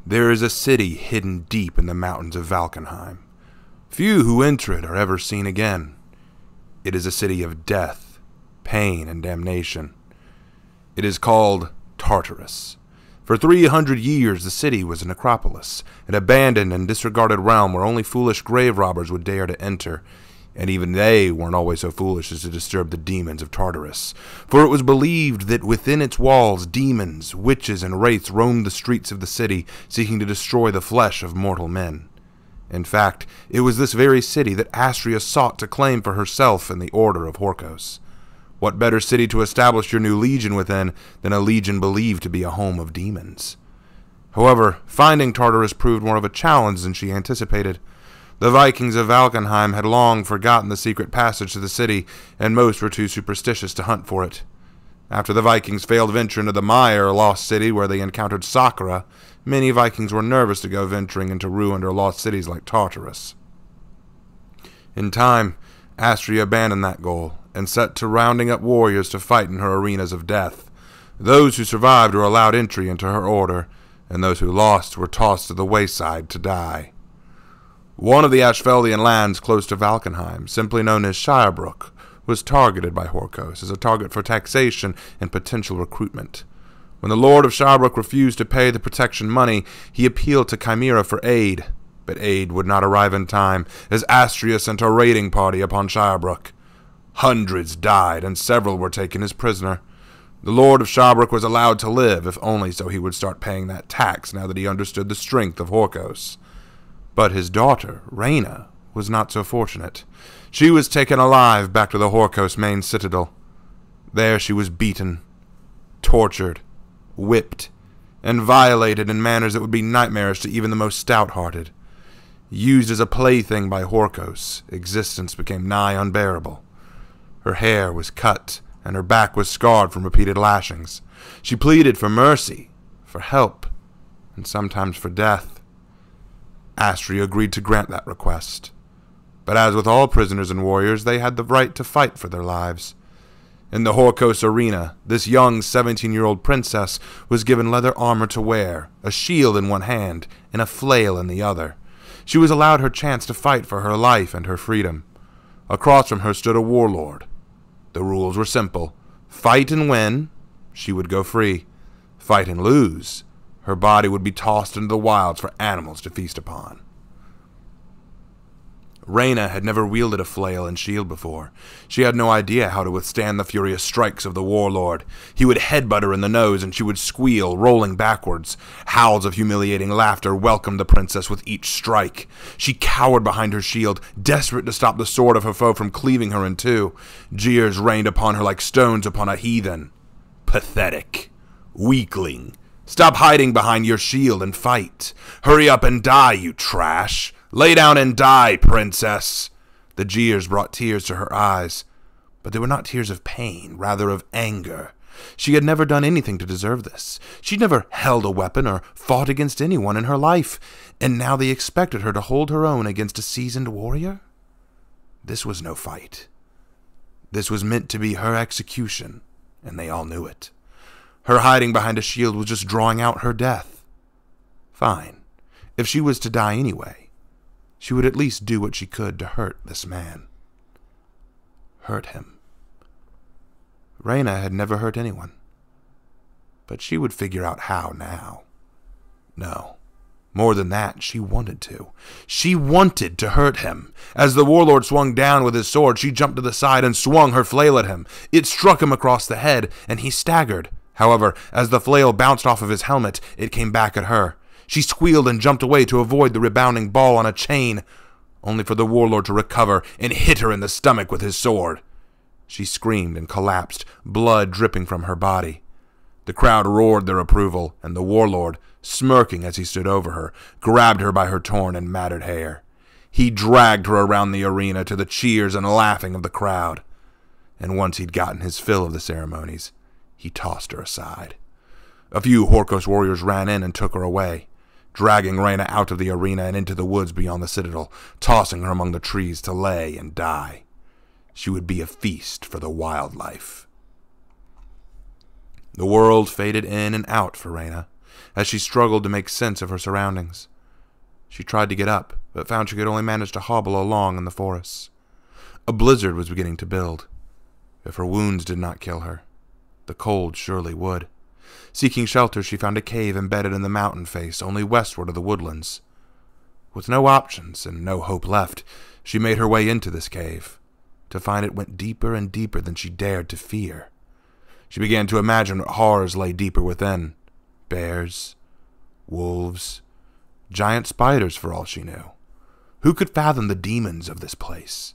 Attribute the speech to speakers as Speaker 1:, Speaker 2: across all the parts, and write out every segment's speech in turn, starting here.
Speaker 1: There is a city hidden deep in the mountains of Valkenheim. Few who enter it are ever seen again. It is a city of death, pain, and damnation. It is called Tartarus. For 300 years, the city was a necropolis, an abandoned and disregarded realm where only foolish grave robbers would dare to enter, and even they weren't always so foolish as to disturb the demons of Tartarus, for it was believed that within its walls demons, witches, and wraiths roamed the streets of the city, seeking to destroy the flesh of mortal men. In fact, it was this very city that Astria sought to claim for herself in the Order of Horcose. What better city to establish your new legion within than a legion believed to be a home of demons? However, finding Tartarus proved more of a challenge than she anticipated. The Vikings of Valkenheim had long forgotten the secret passage to the city, and most were too superstitious to hunt for it. After the Vikings' failed venture into the Mire lost city where they encountered Sakura, many Vikings were nervous to go venturing into ruined or lost cities like Tartarus. In time, Astria abandoned that goal, and set to rounding up warriors to fight in her arenas of death. Those who survived were allowed entry into her order, and those who lost were tossed to the wayside to die. One of the Ashfeldian lands close to Valkenheim, simply known as Shirebrook, was targeted by Horcose as a target for taxation and potential recruitment. When the Lord of Shirebrook refused to pay the protection money, he appealed to Chimera for aid, but aid would not arrive in time, as Astria sent a raiding party upon Shirebrook. Hundreds died, and several were taken as prisoner. The Lord of Shirebrook was allowed to live, if only so he would start paying that tax now that he understood the strength of Horcose. But his daughter, Reina, was not so fortunate. She was taken alive back to the Horcose main citadel. There she was beaten, tortured, whipped, and violated in manners that would be nightmarish to even the most stout-hearted. Used as a plaything by Horcose, existence became nigh unbearable. Her hair was cut, and her back was scarred from repeated lashings. She pleaded for mercy, for help, and sometimes for death. Astria agreed to grant that request. But as with all prisoners and warriors, they had the right to fight for their lives. In the Horcose arena, this young 17-year-old princess was given leather armor to wear, a shield in one hand, and a flail in the other. She was allowed her chance to fight for her life and her freedom. Across from her stood a warlord. The rules were simple. Fight and win, she would go free. Fight and lose, her body would be tossed into the wilds for animals to feast upon. Reina had never wielded a flail and shield before. She had no idea how to withstand the furious strikes of the warlord. He would headbutt her in the nose, and she would squeal, rolling backwards. Howls of humiliating laughter welcomed the princess with each strike. She cowered behind her shield, desperate to stop the sword of her foe from cleaving her in two. Jeers rained upon her like stones upon a heathen. Pathetic. Weakling. Stop hiding behind your shield and fight. Hurry up and die, you trash. Lay down and die, princess. The jeers brought tears to her eyes, but they were not tears of pain, rather of anger. She had never done anything to deserve this. She'd never held a weapon or fought against anyone in her life, and now they expected her to hold her own against a seasoned warrior? This was no fight. This was meant to be her execution, and they all knew it. Her hiding behind a shield was just drawing out her death. Fine. If she was to die anyway, she would at least do what she could to hurt this man. Hurt him. Reina had never hurt anyone, but she would figure out how now. No, more than that, she wanted to. She wanted to hurt him. As the warlord swung down with his sword, she jumped to the side and swung her flail at him. It struck him across the head, and he staggered. However, as the flail bounced off of his helmet, it came back at her. She squealed and jumped away to avoid the rebounding ball on a chain, only for the warlord to recover and hit her in the stomach with his sword. She screamed and collapsed, blood dripping from her body. The crowd roared their approval, and the warlord, smirking as he stood over her, grabbed her by her torn and matted hair. He dragged her around the arena to the cheers and laughing of the crowd. And once he'd gotten his fill of the ceremonies, he tossed her aside. A few Horcose warriors ran in and took her away, dragging Reina out of the arena and into the woods beyond the citadel, tossing her among the trees to lay and die. She would be a feast for the wildlife. The world faded in and out for Reina. as she struggled to make sense of her surroundings. She tried to get up, but found she could only manage to hobble along in the forests. A blizzard was beginning to build. If her wounds did not kill her, the cold surely would. Seeking shelter, she found a cave embedded in the mountain face, only westward of the woodlands. With no options and no hope left, she made her way into this cave, to find it went deeper and deeper than she dared to fear. She began to imagine what horrors lay deeper within. Bears, wolves, giant spiders for all she knew. Who could fathom the demons of this place?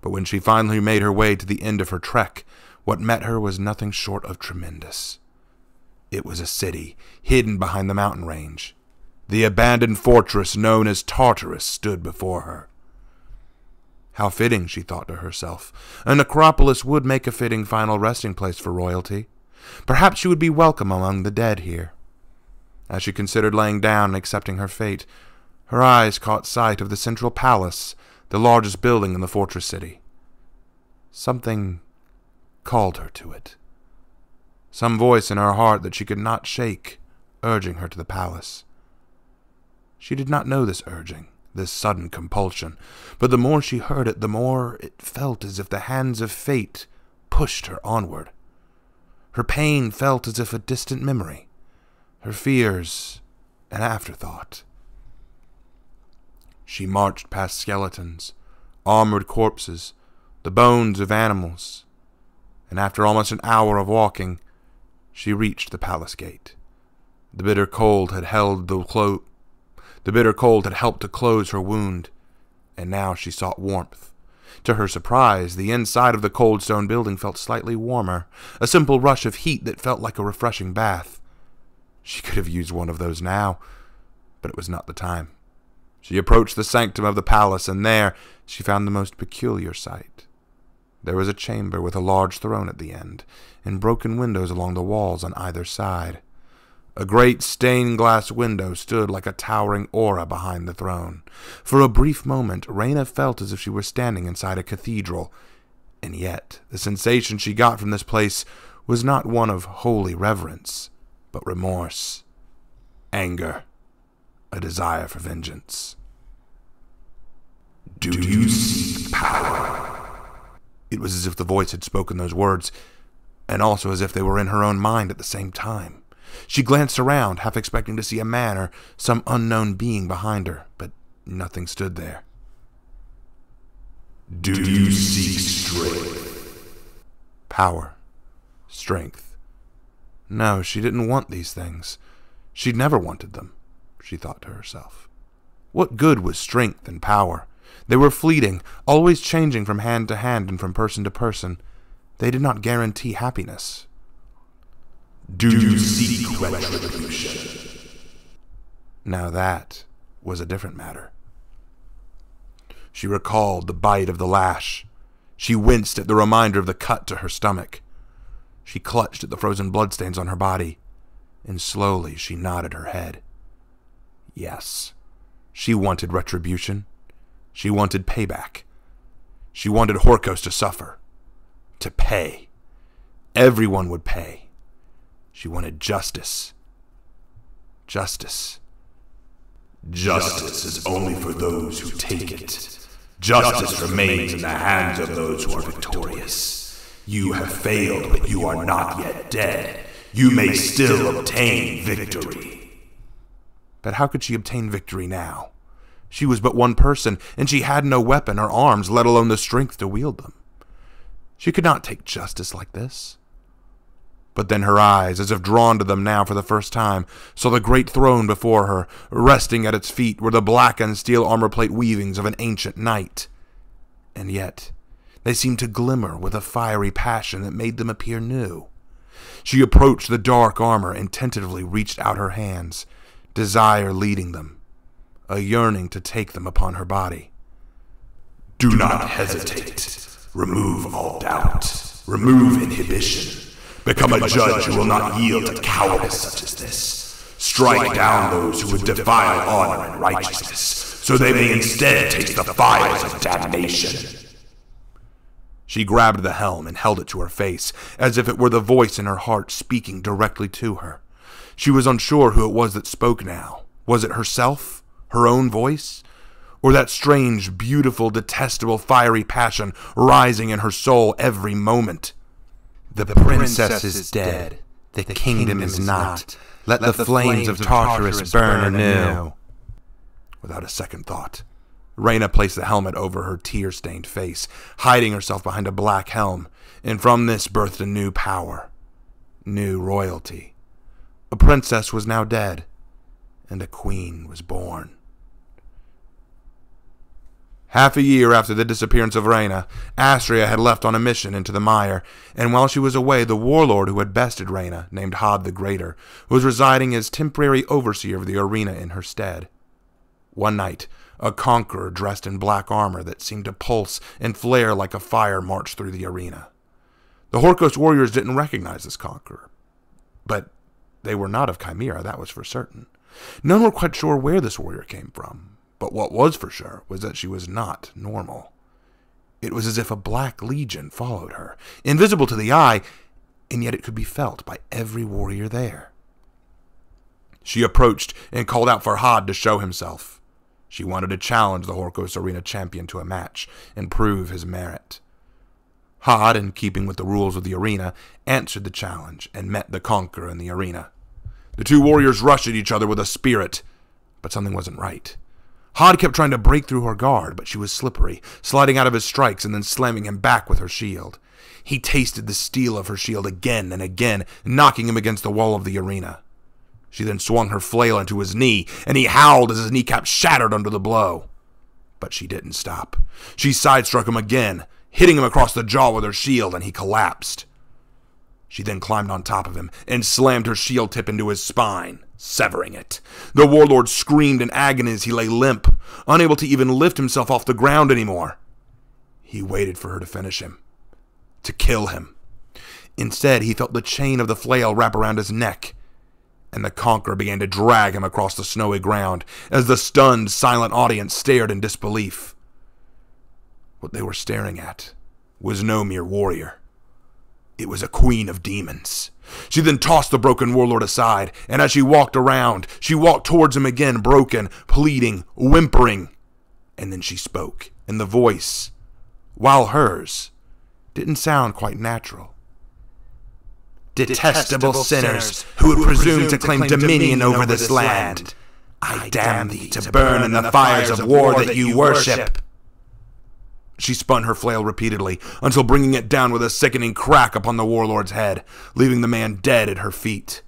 Speaker 1: But when she finally made her way to the end of her trek, what met her was nothing short of tremendous. It was a city, hidden behind the mountain range. The abandoned fortress known as Tartarus stood before her. How fitting, she thought to herself. A necropolis would make a fitting final resting place for royalty. Perhaps she would be welcome among the dead here. As she considered laying down and accepting her fate, her eyes caught sight of the central palace, the largest building in the fortress city. Something called her to it. Some voice in her heart that she could not shake, urging her to the palace. She did not know this urging, this sudden compulsion, but the more she heard it, the more it felt as if the hands of fate pushed her onward. Her pain felt as if a distant memory, her fears an afterthought. She marched past skeletons, armored corpses, the bones of animals, and after almost an hour of walking, she reached the palace gate. The bitter cold had helped to close her wound, and now she sought warmth. To her surprise, the inside of the cold stone building felt slightly warmer, a simple rush of heat that felt like a refreshing bath. She could have used one of those now, but it was not the time. She approached the sanctum of the palace, and there she found the most peculiar sight. There was a chamber with a large throne at the end, and broken windows along the walls on either side. A great stained-glass window stood like a towering aura behind the throne. For a brief moment, Reina felt as if she were standing inside a cathedral, and yet the sensation she got from this place was not one of holy reverence, but remorse, anger, a desire for vengeance.
Speaker 2: Do you seek power?
Speaker 1: It was as if the voice had spoken those words, and also as if they were in her own mind at the same time. She glanced around, half expecting to see a man or some unknown being behind her, but nothing stood there.
Speaker 2: Do you seek strength?
Speaker 1: Power. Strength. No, she didn't want these things. She'd never wanted them, she thought to herself. What good was strength and power? They were fleeting, always changing from hand to hand and from person to person. They did not guarantee happiness.
Speaker 2: Do you seek retribution?
Speaker 1: Now that was a different matter. She recalled the bite of the lash. She winced at the reminder of the cut to her stomach. She clutched at the frozen bloodstains on her body, and slowly she nodded her head. Yes, she wanted retribution. She wanted payback. She wanted Horcose to suffer, to pay. Everyone would pay. She wanted justice. Justice.
Speaker 2: Justice is only for those who take it. Justice remains in the hands of those who are victorious. You have failed, but you are not yet dead. You may still obtain victory.
Speaker 1: But how could she obtain victory now? She was but one person, and she had no weapon or arms, let alone the strength to wield them. She could not take justice like this. But then her eyes, as if drawn to them now for the first time, saw the great throne before her. Resting at its feet were the blackened steel armor-plate weavings of an ancient knight. And yet, they seemed to glimmer with a fiery passion that made them appear new. She approached the dark armor and tentatively reached out her hands, desire leading them, a yearning to take them upon her body.
Speaker 2: Do not hesitate. Remove all doubt. Remove inhibition. Become a judge who will not yield to cowardice such as this. Strike down those who would defile honor and righteousness, so they may instead taste the fires of damnation.
Speaker 1: She grabbed the helm and held it to her face, as if it were the voice in her heart speaking directly to her. She was unsure who it was that spoke now. Was it herself? Her own voice? Or that strange, beautiful, detestable, fiery passion rising in her soul every moment?
Speaker 3: The princess is dead. The kingdom is not. Let the flames of Tartarus burn anew.
Speaker 1: Without a second thought, Reina placed the helmet over her tear-stained face, hiding herself behind a black helm, and from this birthed a new power, new royalty. A princess was now dead, and a queen was born. Half a year after the disappearance of Reina, Astria had left on a mission into the mire, and while she was away, the warlord who had bested Reina, named Hod the Greater, was residing as temporary overseer of the arena in her stead. One night, a conqueror dressed in black armor that seemed to pulse and flare like a fire marched through the arena. The Horcose warriors didn't recognize this conqueror, but they were not of Chimera, that was for certain. None were quite sure where this warrior came from, but what was for sure was that she was not normal. It was as if a black legion followed her, invisible to the eye, and yet it could be felt by every warrior there. She approached and called out for Hod to show himself. She wanted to challenge the Horcose arena champion to a match and prove his merit. Hod, in keeping with the rules of the arena, answered the challenge and met the conqueror in the arena. The two warriors rushed at each other with a spirit, but something wasn't right. Hod kept trying to break through her guard, but she was slippery, sliding out of his strikes and then slamming him back with her shield. He tasted the steel of her shield again and again, knocking him against the wall of the arena. She then swung her flail into his knee, and he howled as his kneecap shattered under the blow. But she didn't stop. She sidestruck him again, hitting him across the jaw with her shield, and he collapsed. She then climbed on top of him and slammed her shield tip into his spine, severing it. The warlord screamed in agony as he lay limp, unable to even lift himself off the ground anymore. He waited for her to finish him, to kill him. Instead, he felt the chain of the flail wrap around his neck, and the conqueror began to drag him across the snowy ground as the stunned, silent audience stared in disbelief. What they were staring at was no mere warrior. It was a queen of demons. She then tossed the broken warlord aside, and as she walked around, she walked towards him again, broken, pleading, whimpering. And then she spoke, and the voice, while hers, didn't sound quite natural.
Speaker 3: Detestable sinners who would presume to claim dominion over this land, I damn thee to burn in the fires of war that you worship.
Speaker 1: She spun her flail repeatedly, until bringing it down with a sickening crack upon the warlord's head, leaving the man dead at her feet.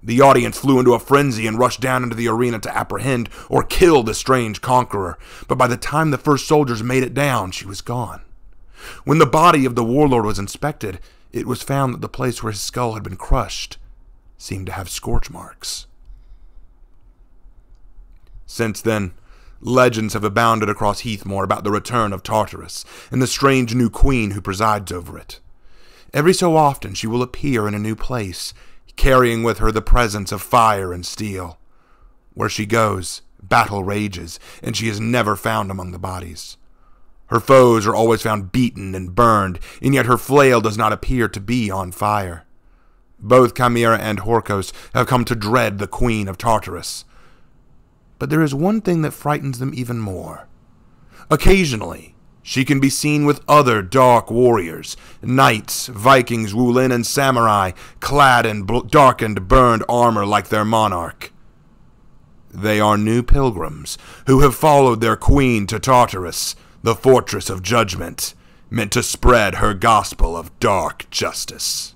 Speaker 1: The audience flew into a frenzy and rushed down into the arena to apprehend or kill the strange conqueror, but by the time the first soldiers made it down, she was gone. When the body of the warlord was inspected, it was found that the place where his skull had been crushed seemed to have scorch marks. Since then, legends have abounded across Heathmoor about the return of Tartarus and the strange new queen who presides over it. Every so often she will appear in a new place, carrying with her the presence of fire and steel. Where she goes, battle rages, and she is never found among the bodies. Her foes are always found beaten and burned, and yet her flail does not appear to be on fire. Both Chimera and Horcose have come to dread the Queen of Tartarus. But there is one thing that frightens them even more. Occasionally, she can be seen with other dark warriors, knights, Vikings, Wulin, and samurai, clad in darkened, burned armor like their monarch. They are new pilgrims who have followed their queen to Tartarus, the fortress of judgment, meant to spread her gospel of dark justice.